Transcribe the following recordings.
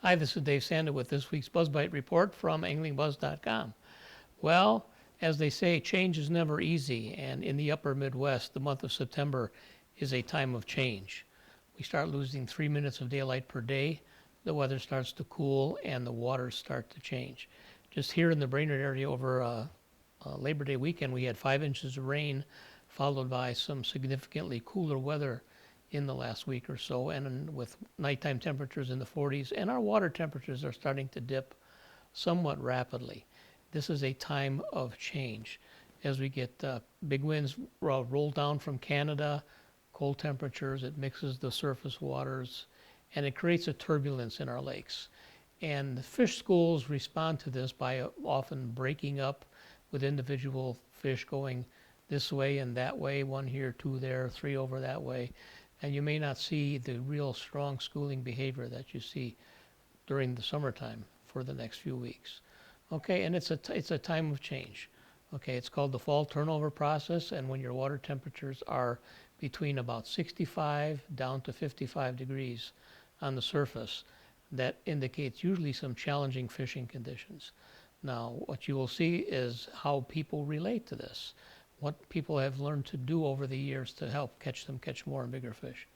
Hi, this is Dave Csanda with this week's BuzzBite report from anglingbuzz.com. Well, as they say, change is never easy, and in the upper Midwest, the month of September is a time of change. We start losing 3 minutes of daylight per day, the weather starts to cool, and the waters start to change. Just here in the Brainerd area over Labor Day weekend, we had 5 inches of rain, followed by some significantly cooler weather in the last week or so, and with nighttime temperatures in the 40s, and our water temperatures are starting to dip somewhat rapidly. This is a time of change as we get big winds roll down from Canada, cold temperatures, it mixes the surface waters, and it creates a turbulence in our lakes. And the fish schools respond to this by often breaking up with individual fish going this way and that way, 1 here, 2 there, 3 over that way. And you may not see the real strong schooling behavior that you see during the summertime for the next few weeks. Okay, and it's a time of change. Okay, it's called the fall turnover process, and when your water temperatures are between about 65 down to 55 degrees on the surface, that indicates usually some challenging fishing conditions. Now, what you will see is how people relate to this, what people have learned to do over the years to help catch more and bigger fish.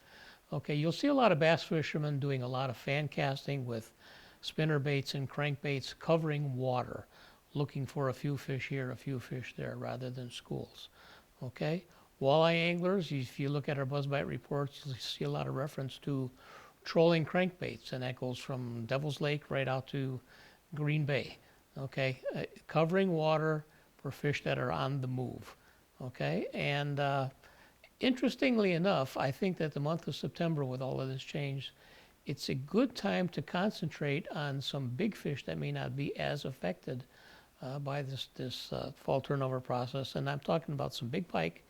Okay, you'll see a lot of bass fishermen doing a lot of fan casting with spinner baits and crankbaits covering water, looking for a few fish here, a few fish there, rather than schools. Okay, walleye anglers, if you look at our BuzzBite reports, you'll see a lot of reference to trolling crankbaits, and that goes from Devil's Lake right out to Green Bay. Okay, covering water for fish that are on the move. Okay, and interestingly enough, I think that the month of September, with all of this change, it's a good time to concentrate on some big fish that may not be as affected by this fall turnover process. And I'm talking about some big pike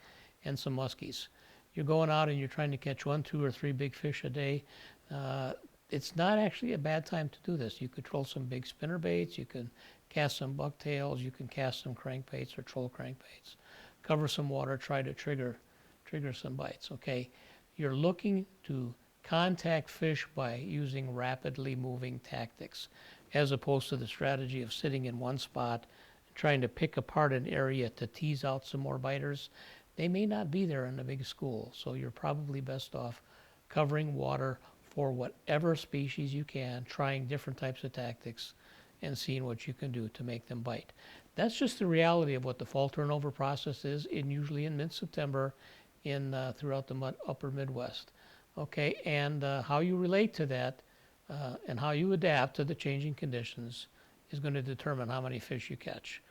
and some muskies. You're going out and you're trying to catch 1, 2, or 3 big fish a day. It's not actually a bad time to do this. You could troll some big spinner baits, you can cast some bucktails, you can cast some crankbaits or troll crankbaits. Cover some water, try to trigger some bites. Okay, you're looking to contact fish by using rapidly moving tactics, as opposed to the strategy of sitting in one spot and trying to pick apart an area to tease out some more biters. They may not be there in a big school, so you're probably best off covering water for whatever species you can, trying different types of tactics, and seeing what you can do to make them bite. That's just the reality of what the fall turnover process is, usually in mid-September throughout the upper Midwest. Okay, and how you relate to that and how you adapt to the changing conditions is going to determine how many fish you catch.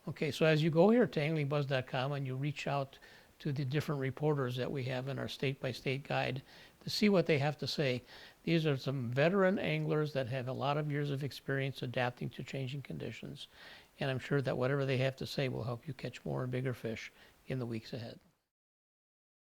Okay, so as you go here to anglingbuzz.com and you reach out to the different reporters that we have in our state-by-state guide to see what they have to say. These are some veteran anglers that have a lot of years of experience adapting to changing conditions, and I'm sure that whatever they have to say will help you catch more and bigger fish in the weeks ahead.